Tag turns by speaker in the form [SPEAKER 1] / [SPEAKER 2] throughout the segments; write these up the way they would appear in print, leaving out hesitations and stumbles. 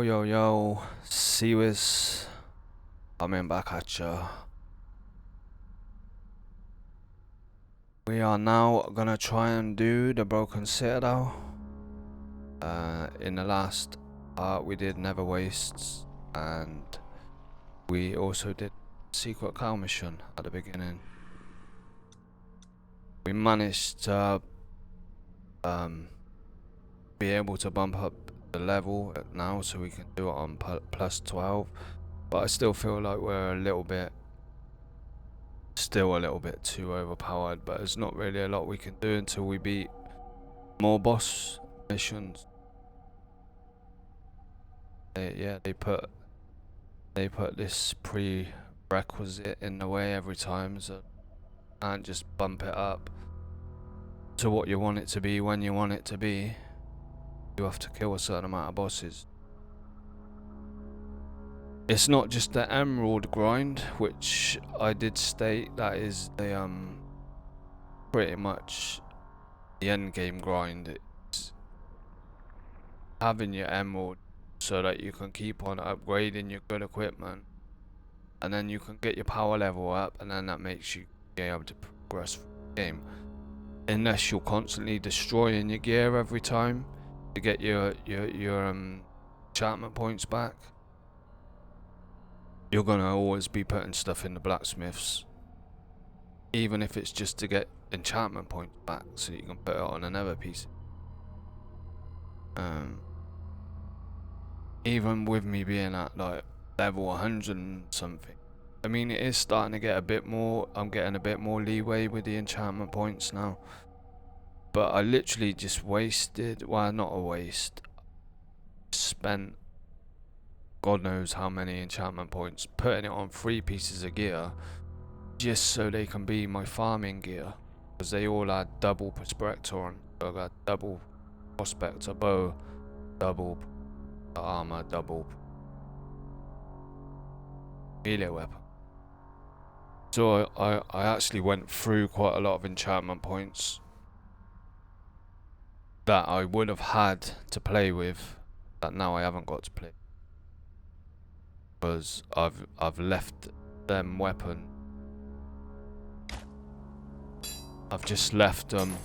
[SPEAKER 1] Yo, Seawiz, coming back at ya. We are now gonna try and do the Broken Citadel. In the last part we did Never Wastes, and we also did Secret Cow mission at the beginning. We managed to be able to bump up the level now so we can do it on plus 12, but I still feel like we're still a little bit too overpowered, but there's not really a lot we can do until we beat more boss missions. They put this prerequisite in the way every time, so you can't just bump it up to what you want it to be when you want it to be. You have to kill a certain amount of bosses. It's not just the emerald grind, which I did state that is the pretty much the end game grind. It's having your emerald so that you can keep on upgrading your good equipment, and then you can get your power level up, and then that makes you be able to progress through the game. Unless you're constantly destroying your gear every time to get your enchantment points back, you're gonna always be putting stuff in the blacksmiths, even if it's just to get enchantment points back so you can put it on another piece. Even with me being at like level 100 and something, I mean, it is starting to get a bit more, I'm getting a bit more leeway with the enchantment points now. But I literally just wasted, well, not a waste, spent God knows how many enchantment points putting it on 3 pieces of gear just so they can be my farming gear, because they all had double prospector on. So I got double prospector bow, double armor, double melee weapon. So I actually went through quite a lot of enchantment points that I would have had to play with, that now I haven't got to play, because I've left them weapon. I've just left them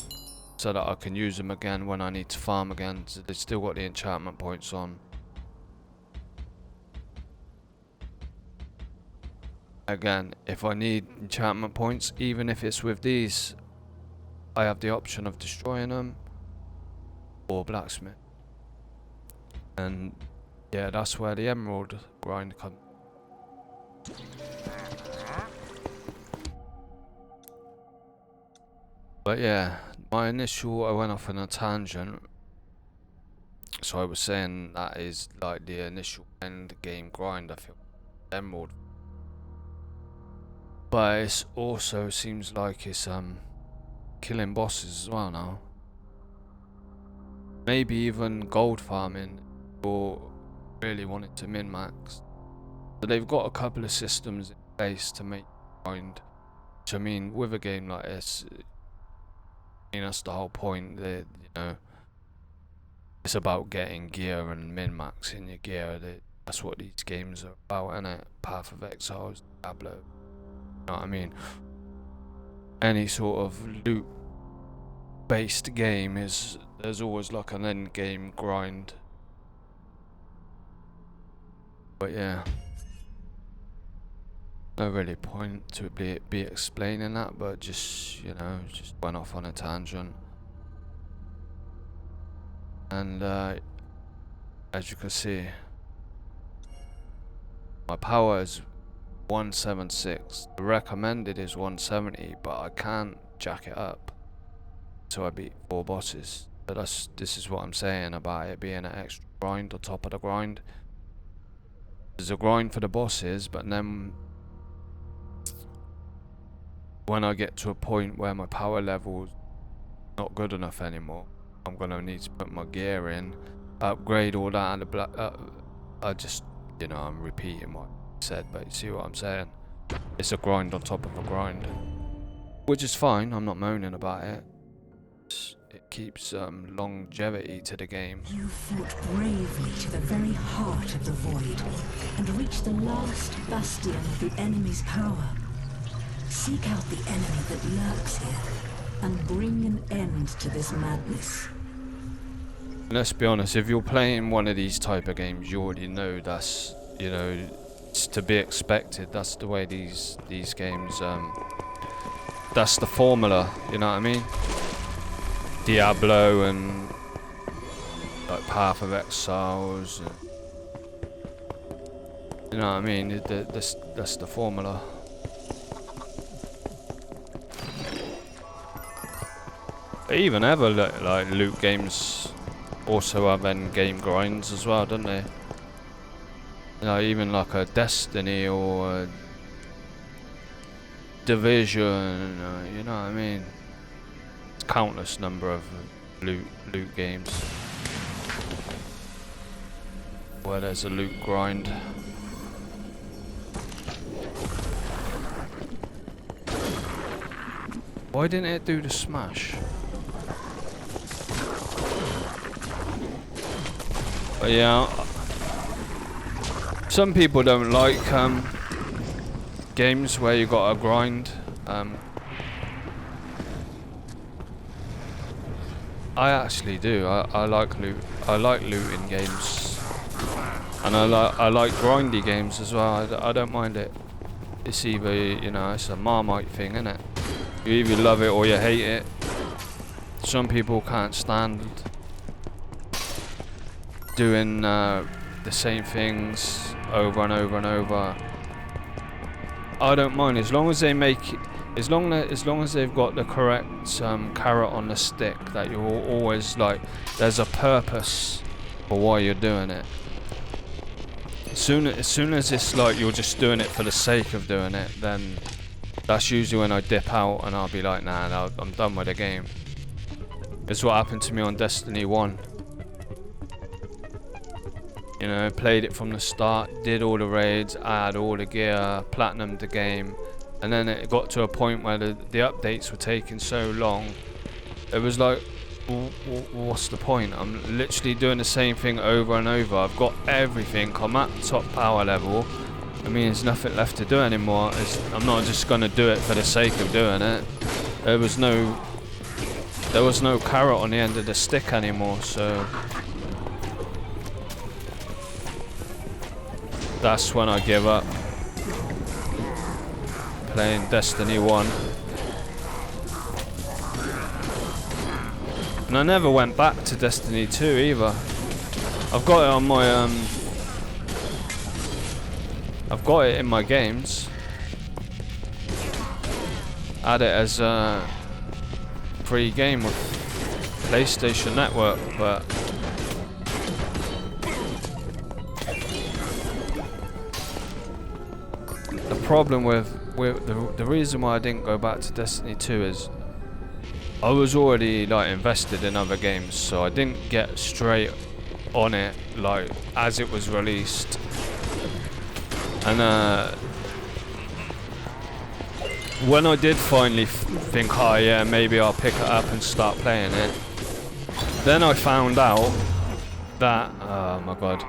[SPEAKER 1] so that I can use them again when I need to farm again. So they still got the enchantment points on. Again, if I need enchantment points, even if it's with these, I have the option of destroying them or blacksmith. And yeah, that's where the emerald grind comes. But yeah, I went off on a tangent. So I was saying that is like the initial end game grind, I feel, emerald. But it also seems like it's killing bosses as well now. Maybe even gold farming, or really wanting to min-max. So they've got a couple of systems in place to make grind. Which, I mean, with a game like this, I mean, that's the whole point. You know, it's about getting gear and min-maxing your gear. That's what these games are about, innit? Path of Exiles, Diablo. You know what I mean? Any sort of loot-based game there's always like an end game grind. But yeah, no really point to be explaining that, but just, you know, just went off on a tangent. And as you can see, my power is 176. The recommended is 170, but I can't jack it up so I beat 4 bosses. But this is what I'm saying about it being an extra grind on top of the grind. There's a grind for the bosses, but then when I get to a point where my power level's not good enough anymore, I'm gonna need to put my gear in, upgrade all that, and I just, you know, I'm repeating what I said, but you see what I'm saying? It's a grind on top of a grind, which is fine. I'm not moaning about it. keeps longevity to the game.
[SPEAKER 2] You fought bravely to the very heart of the void and reached the last bastion of the enemy's power. Seek out the enemy that lurks here and bring an end to this madness.
[SPEAKER 1] Let's be honest, if you're playing one of these type of games, you already know that's, you know, it's to be expected. That's the way these games, that's the formula, you know what I mean? Diablo and like Path of Exiles, and, you know what I mean? That's the formula. They even ever like loot games also have end game grinds as well, don't they? You know, even like a Destiny or a Division, you know what I mean? It's countless number of loot games where there's a loot grind. Why didn't it do the smash? But yeah, some people don't like games where you gotta grind. I actually do. I like loot. I like looting games, and I like grindy games as well. I don't mind it. It's either, you know, it's a Marmite thing, isn't it? You either love it or you hate it. Some people can't stand doing the same things over and over and over. I don't mind as long as they make it, as long as they've got the correct carrot on the stick, that you're always like, there's a purpose for why you're doing it. As soon as it's like you're just doing it for the sake of doing it, then that's usually when I dip out and I'll be like, nah, I'm done with the game. It's what happened to me on Destiny 1. You know, played it from the start, did all the raids, I had all the gear, platinumed the game, and then it got to a point where the updates were taking so long. It was like, what's the point? I'm literally doing the same thing over and over. I've got everything, I'm at top power level. I mean, there's nothing left to do anymore. I'm not just gonna do it for the sake of doing it. There was no carrot on the end of the stick anymore, so that's when I give up playing Destiny 1. And I never went back to Destiny 2 either. I've got it on my I've got it in my games. Add it as a free game with PlayStation Network, but the problem with the reason why I didn't go back to Destiny 2 is I was already like invested in other games, so I didn't get straight on it like as it was released. And when I did finally think, oh yeah, maybe I'll pick it up and start playing it, then I found out that, oh my god,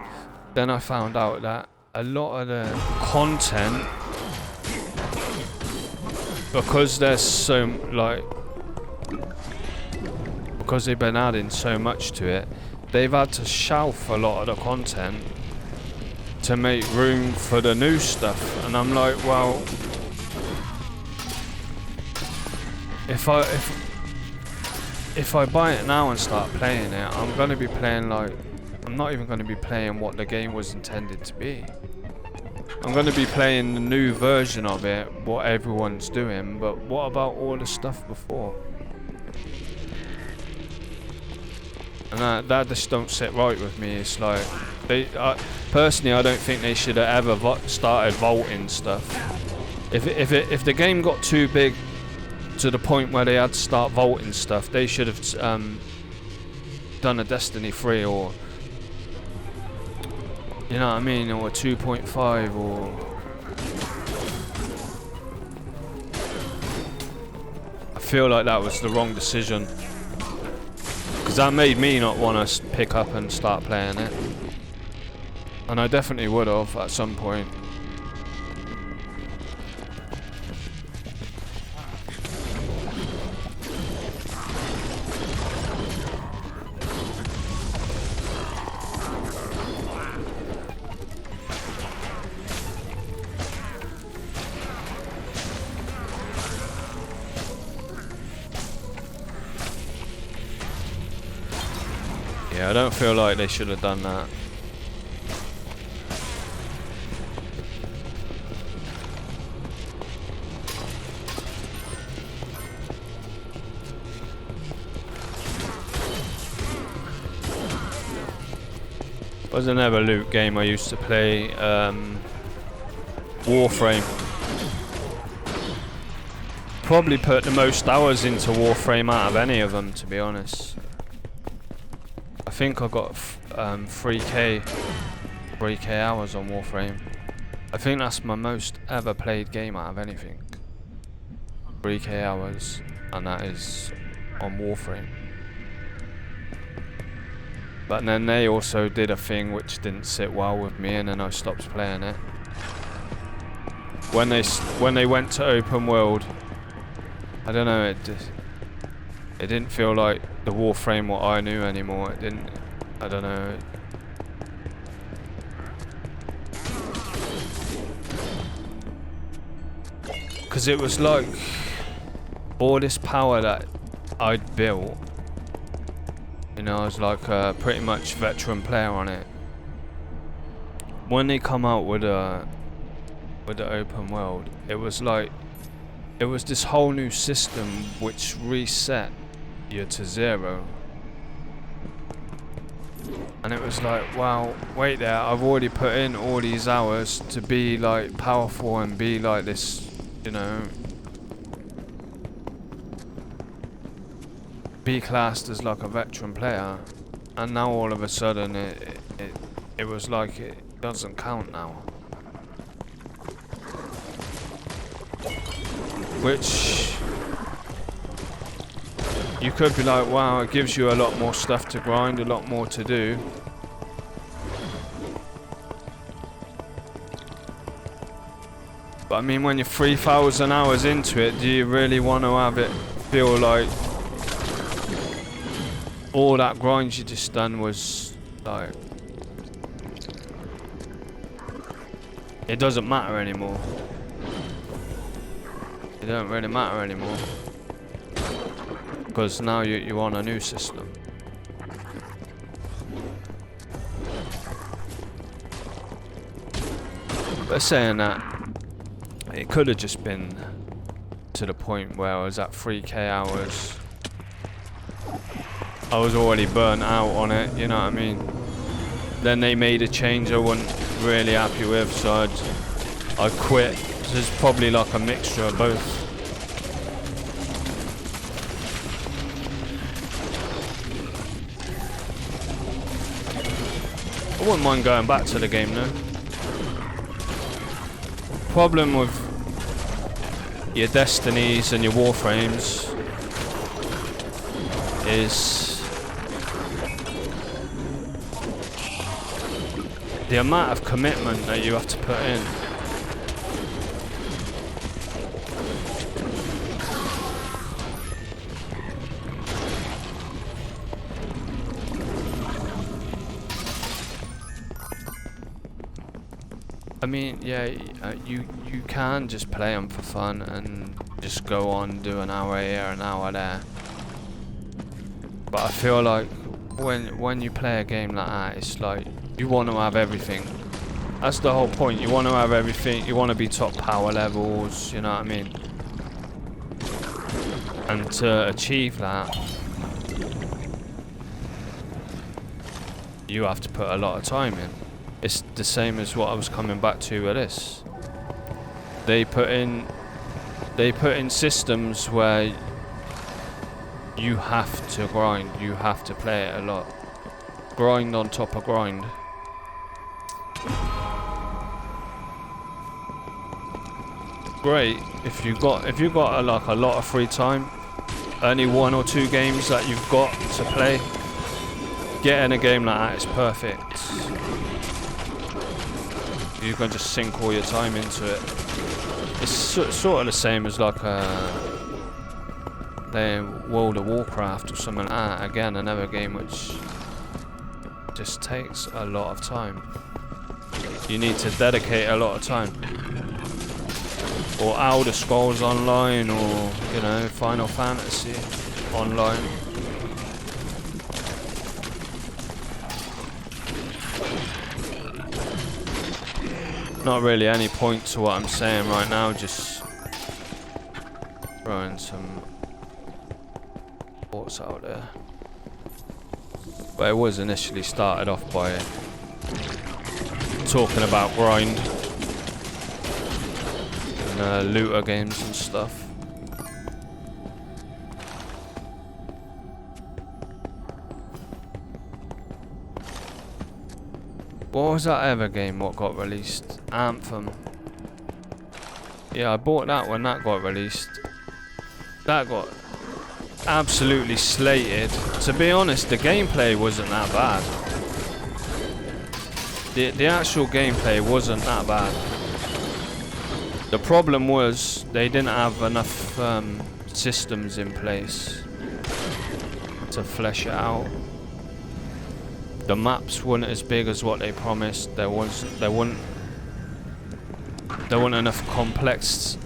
[SPEAKER 1] then I found out that a lot of the content, because there's so, like, because they've been adding so much to it, they've had to shelf a lot of the content to make room for the new stuff. And I'm like, well, if I buy it now and start playing it, I'm gonna be playing like, I'm not even gonna be playing what the game was intended to be. I'm gonna be playing the new version of it, what everyone's doing, but what about all the stuff before? And that just don't sit right with me. It's like, personally, I don't think they should have ever started vaulting stuff. If the game got too big to the point where they had to start vaulting stuff, they should have done a Destiny 3 or, you know what I mean, or a 2.5 or. I feel like that was the wrong decision. that made me not want to pick up and start playing it. And I definitely would have at some point. Yeah, I don't feel like they should have done that. Was another loot game I used to play, Warframe. Probably put the most hours into Warframe out of any of them, to be honest. I think I got 3k hours on Warframe. I think that's my most ever played game out of anything. 3k hours, and that is on Warframe. But then they also did a thing which didn't sit well with me, and then I stopped playing it. When they went to open world, I don't know, it didn't feel like the Warframe what I knew anymore. It didn't, I don't know. Because it was like all this power that I'd built. You know, I was like a pretty much veteran player on it. When they come out with the open world, it was like, it was this whole new system which reset you to 0. And it was like, wow, wait there, I've already put in all these hours to be like powerful and be like this, you know, be classed as like a veteran player, and now all of a sudden it was like it doesn't count now. Which you could be like, wow, it gives you a lot more stuff to grind, a lot more to do. But I mean, when you're 3,000 hours into it, do you really want to have it feel like all that grind you just done was like, it doesn't matter anymore. It don't really matter anymore. Because now you're on a new system. But saying that, it could have just been to the point where I was at 3k hours. I was already burnt out on it, you know what I mean? Then they made a change I wasn't really happy with, so I quit. So it's probably like a mixture of both. I wouldn't mind going back to the game though. Problem with your Destinies and your Warframes is the amount of commitment that you have to put in. I mean, yeah, you can just play them for fun and just go on, do an hour here, an hour there. But I feel like when you play a game like that, it's like you want to have everything. That's the whole point. You want to have everything. You want to be top power levels. You know what I mean? And to achieve that, you have to put a lot of time in. It's the same as what I was coming back to with this. They put in systems where you have to grind, you have to play it a lot. Grind on top of grind. Great if you got like a lot of free time, only 1 or 2 games that you've got to play, getting a game like that is perfect. You can just sink all your time into it. It's sort of the same as like World of Warcraft or something like that. Again, another game which just takes a lot of time. You need to dedicate a lot of time. Or Elder Scrolls Online, or you know, Final Fantasy Online. Not really any point to what I'm saying right now, just throwing some thoughts out there. But it was initially started off by talking about grind and looter games and stuff. What was that other game what got released? Anthem. Yeah, I bought that when that got released. That got absolutely slated. To be honest, the gameplay wasn't that bad. The actual gameplay wasn't that bad. The problem was they didn't have enough systems in place to flesh it out. The maps weren't as big as what they promised. There weren't enough complex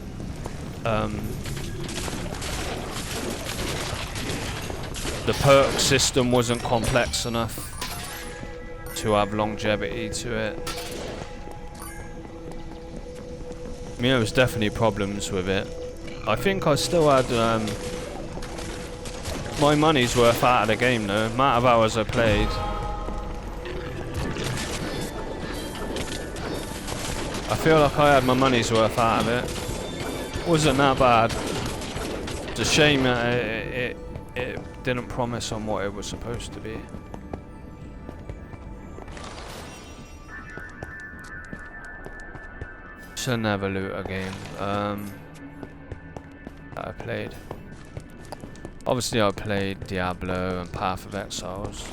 [SPEAKER 1] the perk system wasn't complex enough to have longevity to it. I mean, there was definitely problems with it. I think I still had my money's worth out of the game though, amount of hours I played. I feel like I had my money's worth out of it. Wasn't that bad. It's a shame that it didn't promise on what it was supposed to be. It's another looter game that I played. Obviously I played Diablo and Path of Exiles.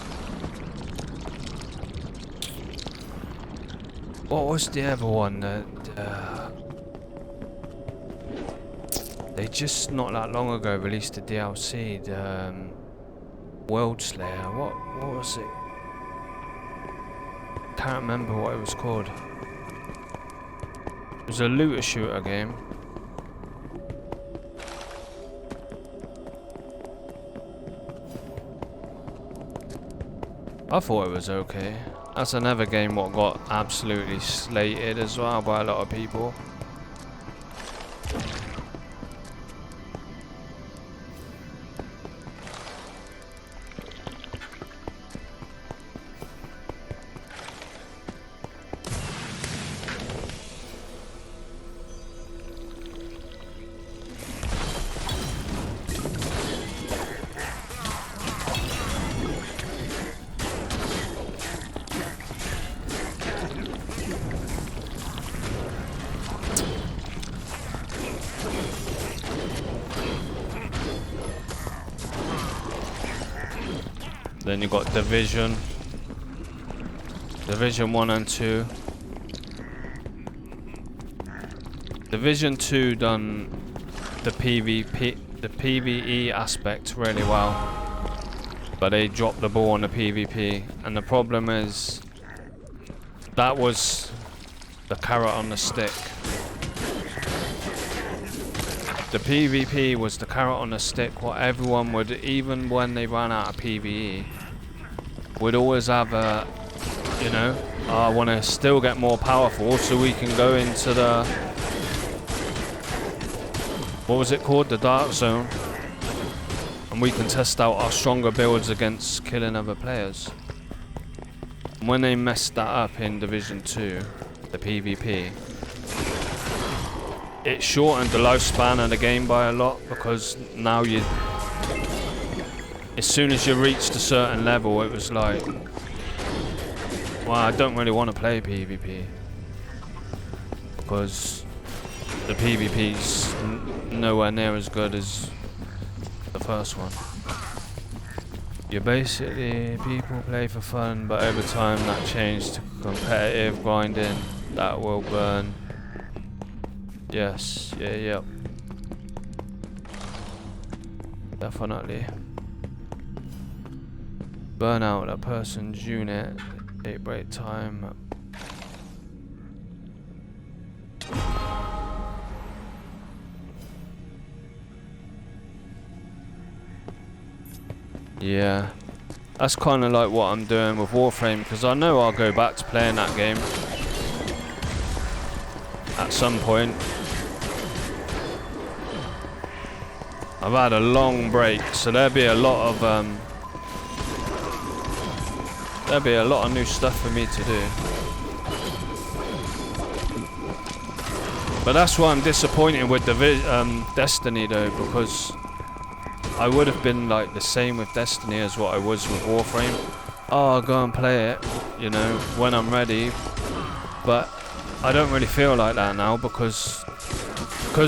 [SPEAKER 1] What was the other one that they just not that long ago released the DLC, the World Slayer. What was it? Can't remember what it was called. It was a looter shooter game. I thought it was okay. That's another game what got absolutely slated as well by a lot of people. Then you got Division 1 and 2. Division 2 done the PvE aspect really well, but they dropped the ball on the PvP, and the problem is that was the carrot on the stick. The PvP was the carrot on the stick. What everyone would, even when they ran out of PvE, would always have a, you know, I want to still get more powerful so we can go into the, what was it called, the Dark Zone, and we can test out our stronger builds against killing other players. And when they messed that up in Division 2, the PvP, it shortened the lifespan of the game by a lot, because now you, as soon as you reached a certain level, it was like, well, I don't really want to play PvP, because the PvP's nowhere near as good as the first one. You basically, people play for fun, but over time that changed to competitive grinding. That will burn. Yes, yep. Definitely. Burn out a person's unit. Take break time. Yeah. That's kind of like what I'm doing with Warframe, because I know I'll go back to playing that game at some point. I've had a long break, so there'll be a lot of new stuff for me to do. But that's why I'm disappointed with the Destiny though, because I would have been like the same with Destiny as what I was with Warframe. Oh, I'll go and play it, you know, when I'm ready. But I don't really feel like that now, because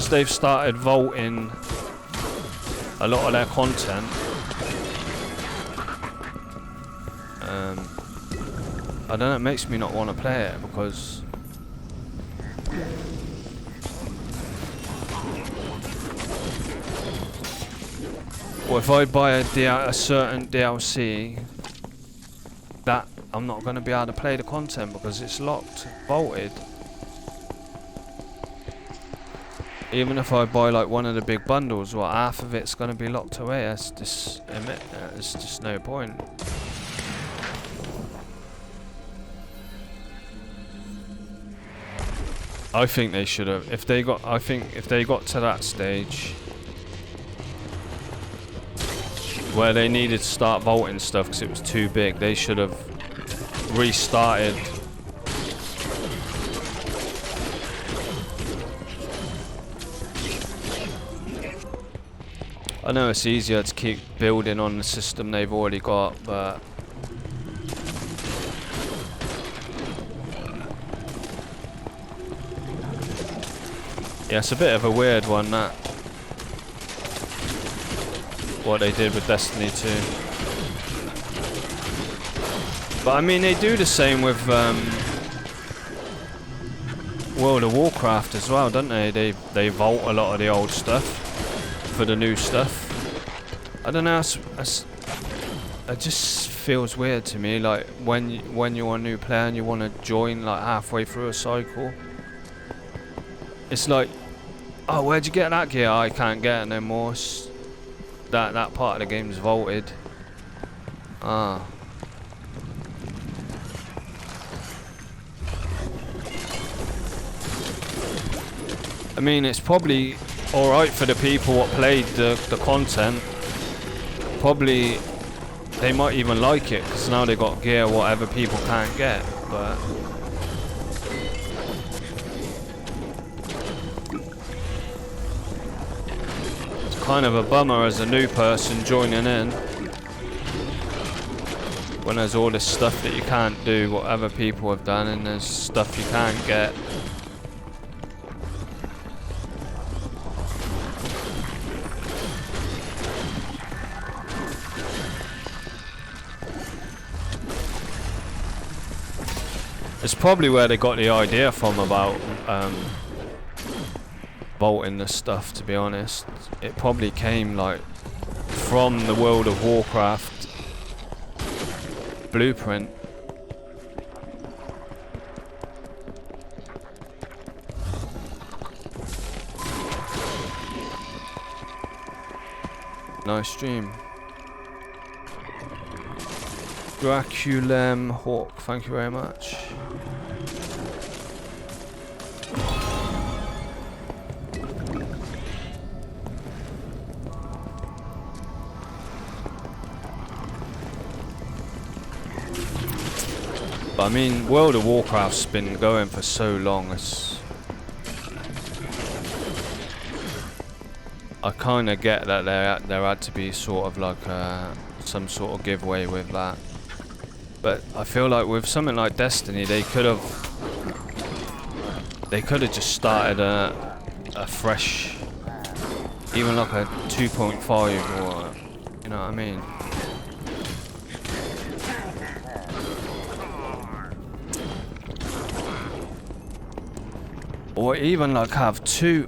[SPEAKER 1] they've started vaulting a lot of their content. I don't know, it makes me not want to play it, because well, if I buy a certain DLC, that I'm not going to be able to play the content because it's locked, vaulted. Even if I buy like one of the big bundles, well, half of it's going to be locked away. It's just no point. I think they should have. I think if they got to that stage where they needed to start vaulting stuff because it was too big, they should have restarted. I know it's easier to keep building on the system they've already got, but yeah, it's a bit of a weird one, that what they did with Destiny 2. But I mean, they do the same with World of Warcraft as well, don't they? They vault a lot of the old stuff for the new stuff. I don't know, it just feels weird to me, like when you're a new player and you want to join like halfway through a cycle. It's like, oh, where'd you get that gear? I can't get it no more. That part of the game's vaulted. Ah. I mean, it's probably alright for the people what played the content. Probably they might even like it, because now they got gear whatever people can't get, but kind of a bummer as a new person joining in when there's all this stuff that you can't do what other people have done, and there's stuff you can't get. It's probably where they got the idea from about vaulting this stuff, to be honest. It probably came like from the World of Warcraft blueprint. Nice stream. Draculem Hawk, thank you very much. But I mean, World of Warcraft's been going for so long, I kind of get that there had to be sort of like some sort of giveaway with that. But I feel like with something like Destiny, they could have just started a fresh, even like a 2.5 or, you know what I mean? Or even like have two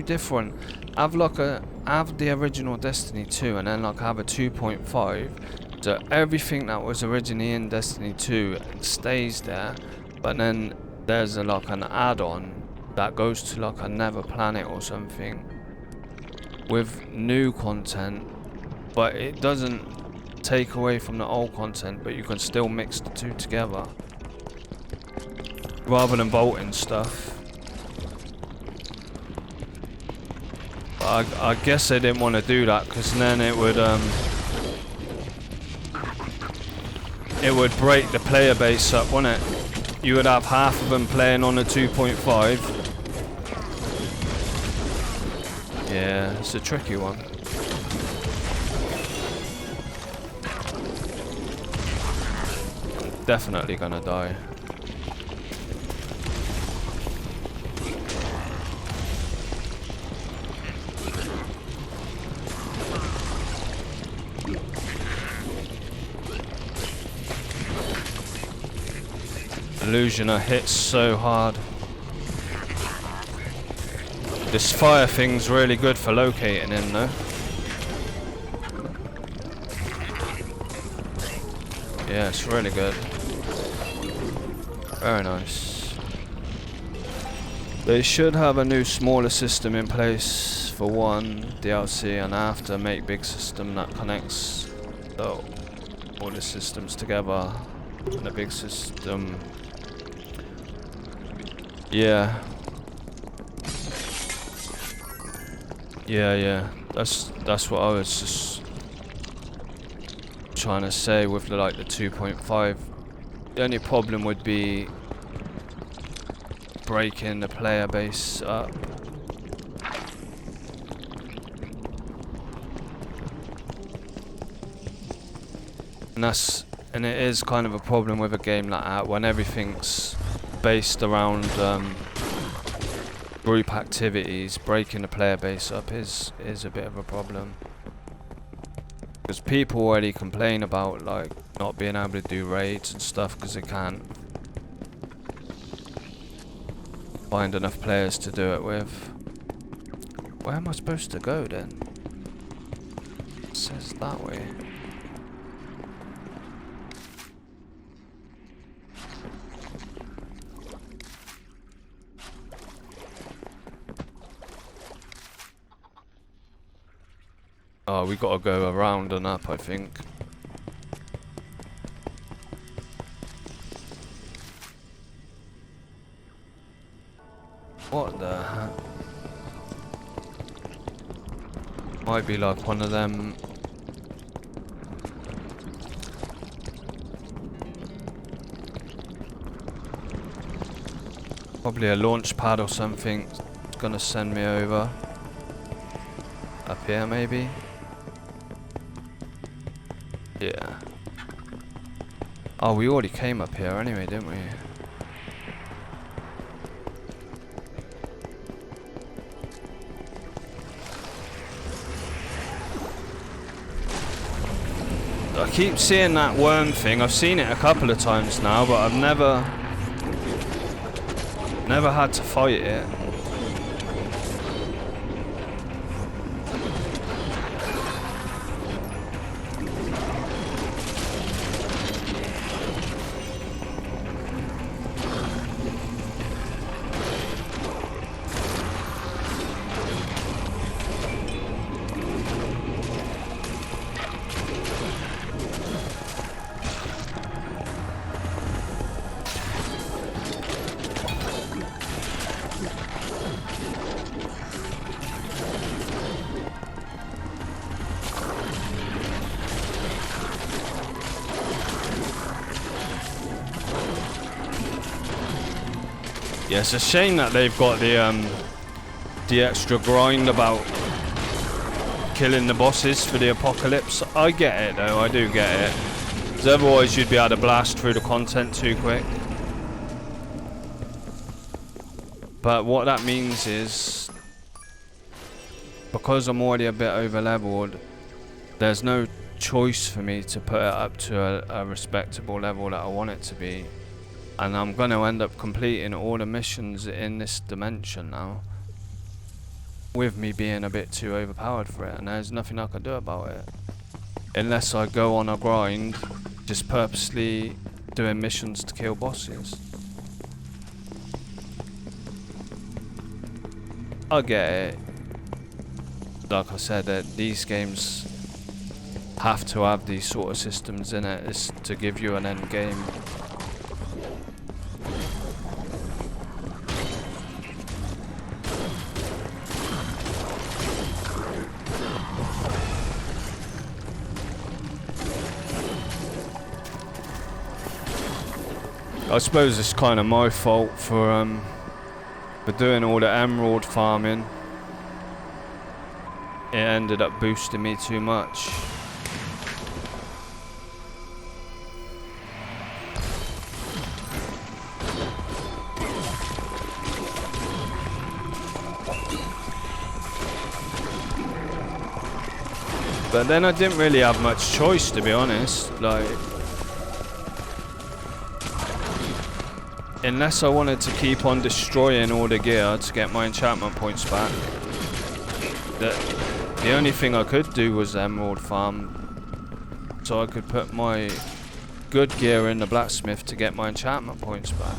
[SPEAKER 1] different, have the original Destiny 2 and then like have a 2.5. So everything that was originally in Destiny 2 stays there, but then there's like an add-on that goes to like another planet or something with new content, but it doesn't take away from the old content, but you can still mix the two together rather than bolting stuff. But I guess they didn't want to do that, because then it would break the player base up, wouldn't it? You would have half of them playing on the 2.5. Yeah, it's a tricky one. I'm definitely gonna die. Illusioner hits so hard. This fire thing's really good for locating him though. Yeah, it's really good. Very nice. They should have a new smaller system in place for one DLC, and after make big system that connects all the systems together in a big system. Yeah. Yeah. That's what I was just trying to say with the 2.5. The only problem would be breaking the player base up. And it is kind of a problem with a game like that when everything's based around group activities. Breaking the player base up is a bit of a problem, because people already complain about not being able to do raids and stuff because they can't find enough players to do it with. Where am I supposed to go then? It says that way. Oh, we gotta go around and up, I think. What the heck? Might be like one of them. Probably a launch pad or something. It's gonna send me over. Up here, maybe? Yeah. Oh, we already came up here anyway, didn't we? I keep seeing that worm thing. I've seen it a couple of times now, but I've never had to fight it. Yeah, it's a shame that they've got the extra grind about killing the bosses for the apocalypse. I get it though, I do get it. Because otherwise you'd be able to blast through the content too quick. But what that means is, because I'm already a bit over leveled, there's no choice for me to put it up to a respectable level that I want it to be. And I'm gonna end up completing all the missions in this dimension now, with me being a bit too overpowered for it, and there's nothing I can do about it. Unless I go on a grind, just purposely doing missions to kill bosses. I get it. Like I said, these games have to have these sort of systems in it, is to give you an end game. I suppose it's kind of my fault for doing all the emerald farming. It ended up boosting me too much. But then I didn't really have much choice, to be honest. Like, unless I wanted to keep on destroying all the gear to get my enchantment points back, the only thing I could do was emerald farm, so I could put my good gear in the blacksmith to get my enchantment points back.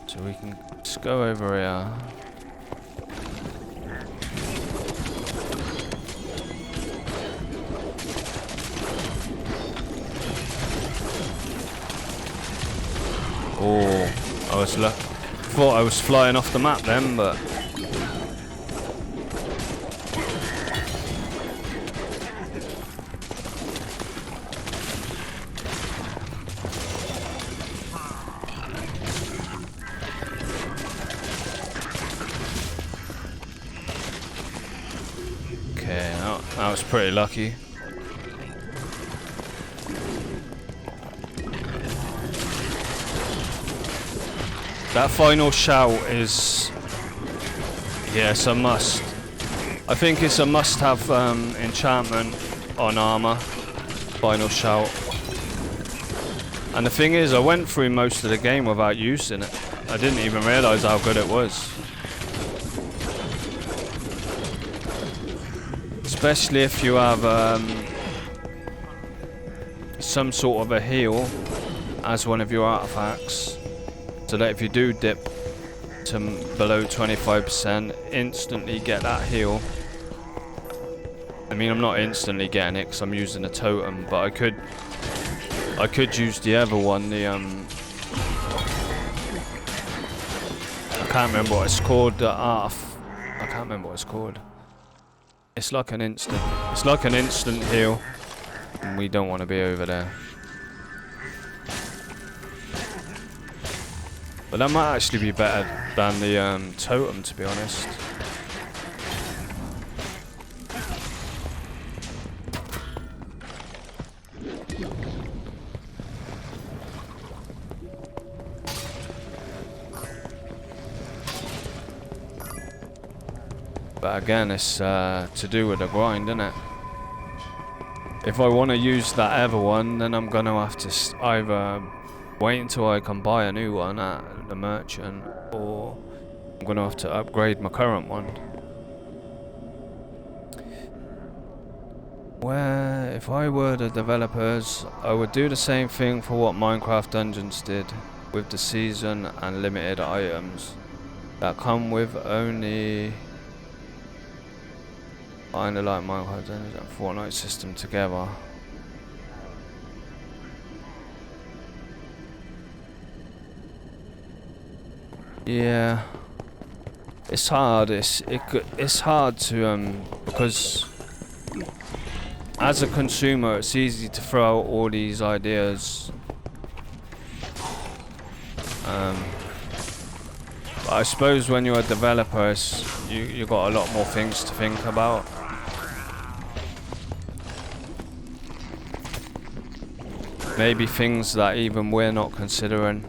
[SPEAKER 1] So we can just go over here. Oh, thought I was flying off the map then, but okay, that was pretty lucky. That final shout is, yes, a must. I think it's a must-have enchantment on armor. Final shout. And the thing is, I went through most of the game without using it. I didn't even realize how good it was. Especially if you have some sort of a heal as one of your artifacts. So that if you do dip to below 25%, instantly get that heal. I mean, I'm not instantly getting it because I'm using a totem, but I could use the other one, the I can't remember what it's called, I can't remember what it's called. It's like an instant heal, and we don't want to be over there. But that might actually be better than the totem, to be honest. But again, it's to do with the grind, isn't it? If I want to use that other one, then I'm going to have to either wait until I can buy a new one at the merchant, or I'm going to have to upgrade my current one. Where, if I were the developers, I would do the same thing for what Minecraft Dungeons did, with the season and limited items that come with only kinda like Minecraft Dungeons and Fortnite system together. Yeah, it's hard. It's hard to because as a consumer, it's easy to throw out all these ideas. But I suppose when you're a developer, you got a lot more things to think about. Maybe things that even we're not considering.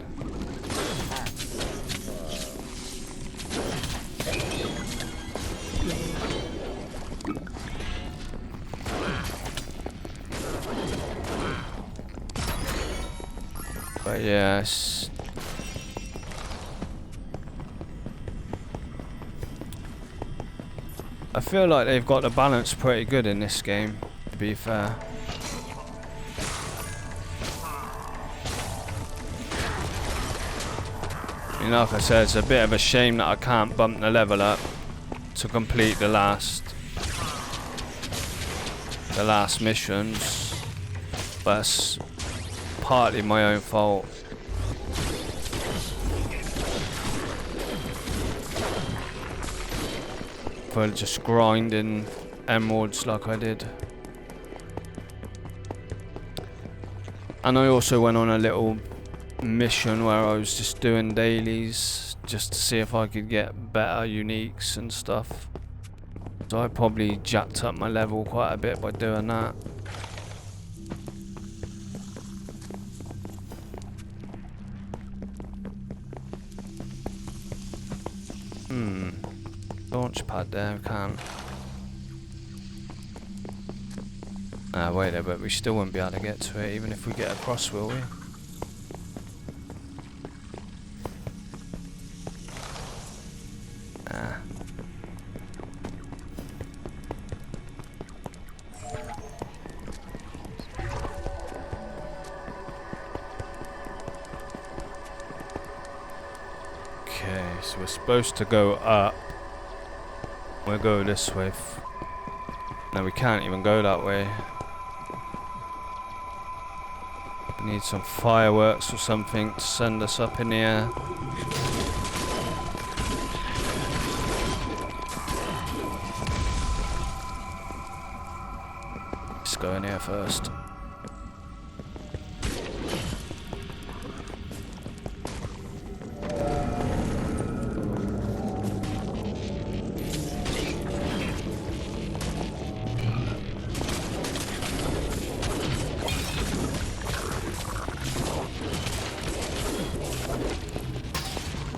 [SPEAKER 1] Yes. I feel like they've got the balance pretty good in this game, to be fair. I mean, like I said, it's a bit of a shame that I can't bump the level up to complete the last missions, but it's partly my own fault. For just grinding emeralds like I did. And I also went on a little mission where I was just doing dailies just to see if I could get better uniques and stuff. So I probably jacked up my level quite a bit by doing that. Launch pad there, can't. Ah, wait there, but we still won't be able to get to it even if we get across, will we? Nah. Okay, so we're supposed to go up. We'll go this way. No, we can't even go that way. We need some fireworks or something to send us up in the air. Let's go in here first.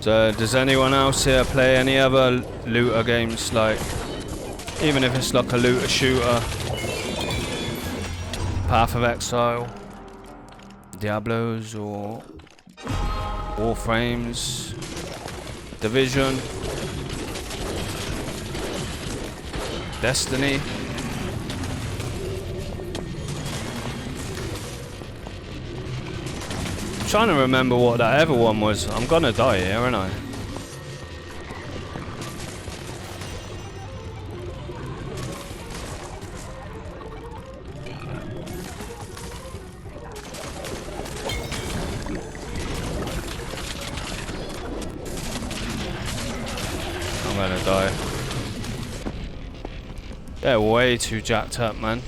[SPEAKER 1] So, does anyone else here play any other looter games, like, even if it's like a looter shooter? Path of Exile, Diablos, or Warframes, Division, Destiny? Trying to remember what that other one was. I'm gonna die here, aren't I? I'm gonna die. They're way too jacked up, man.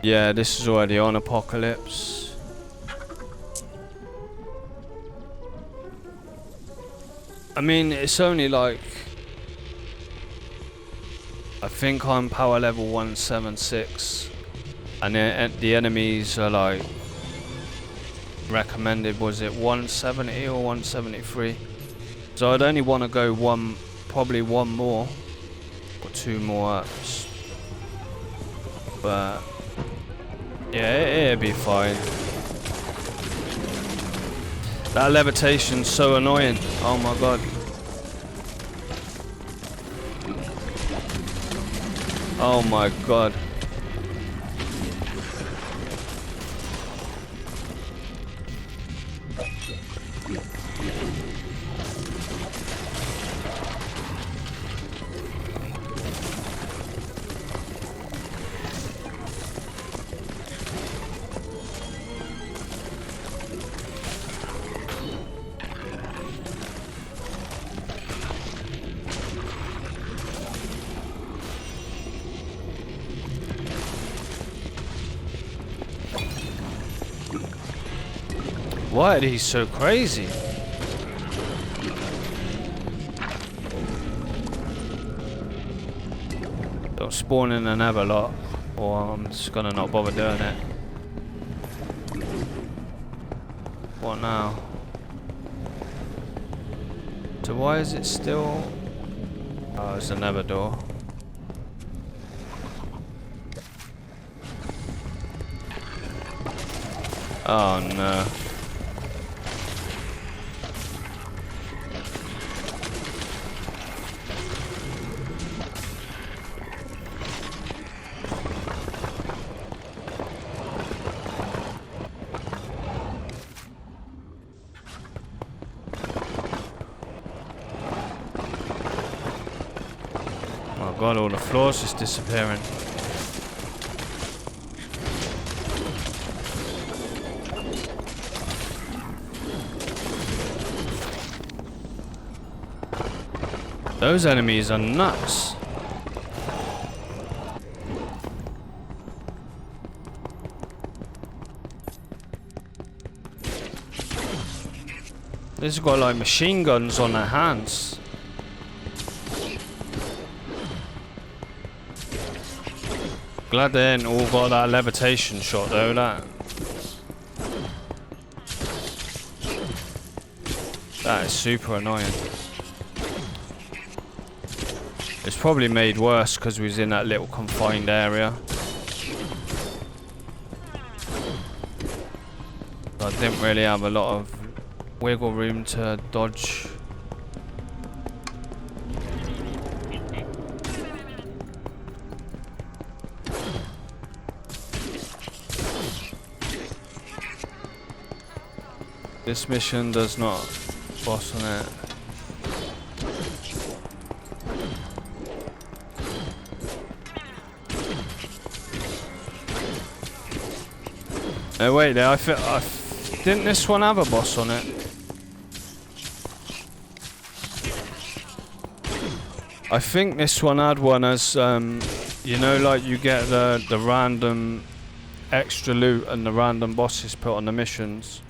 [SPEAKER 1] Yeah, this is already on Apocalypse. I mean, it's only like... I think I'm power level 176. And the enemies are like... recommended, was it 170 or 173? So I'd only want to go probably one more. Or two more ups. But... yeah, it'll be fine. That levitation's so annoying. Oh my god. Oh my god. Why are these so crazy? Don't spawn in another lot, or I'm just gonna not bother doing it. What now? So why is it still... Oh, it's another door. Oh no. Oh god, all the floors just disappearing. Those enemies are nuts. They've got like machine guns on their hands. Glad they ain't all got that levitation shot though, that is super annoying. It's probably made worse because we was in that little confined area. I didn't really have a lot of wiggle room to dodge. This mission does not boss on it. Oh wait, there. Didn't this one have a boss on it? I think this one had one as you know, like you get the random extra loot and the random bosses put on the missions.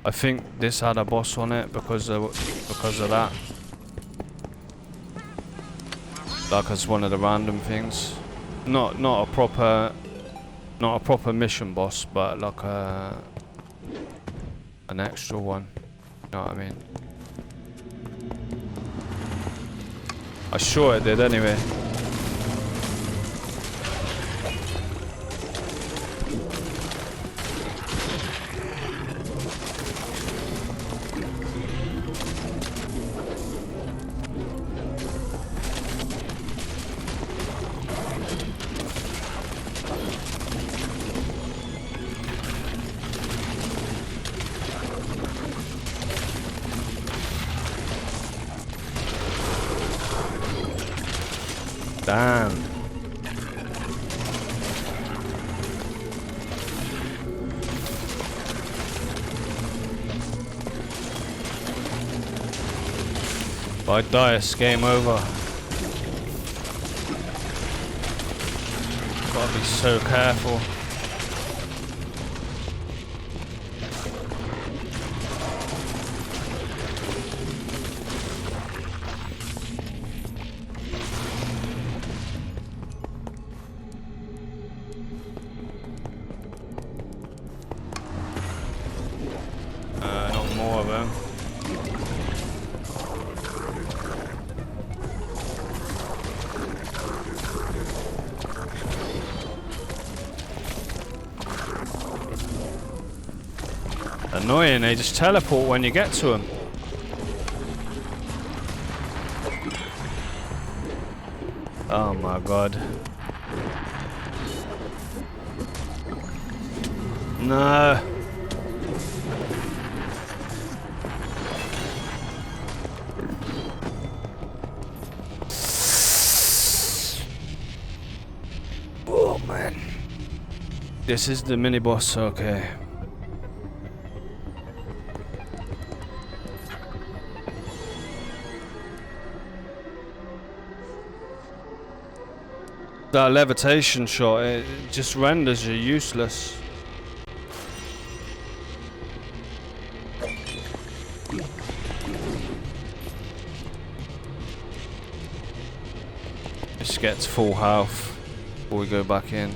[SPEAKER 1] I think this had a boss on it because of that. Like as one of the random things. Not a proper mission boss, but like an extra one. You know what I mean? I'm sure it did anyway. Damn. If I die, it's game over. Gotta be so careful. Not more of them. Annoying, they just teleport when you get to them. Oh my god. No. Oh man. This is the mini boss, okay. That levitation shot, it just renders you useless. Just gets full health before we go back in.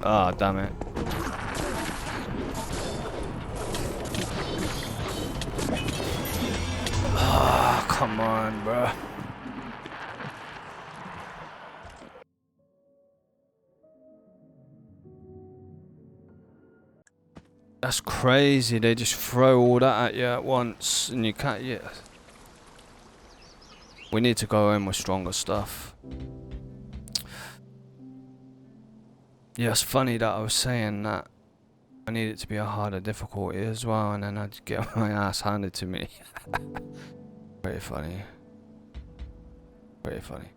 [SPEAKER 1] Ah, damn it. Ah, come on, bruh. That's crazy. They just throw all that at you at once, and you can't. Yeah. We need to go in with stronger stuff. Yeah, it's funny that I was saying that I need it to be a harder difficulty as well, and then I'd get my ass handed to me. Pretty funny. Pretty funny.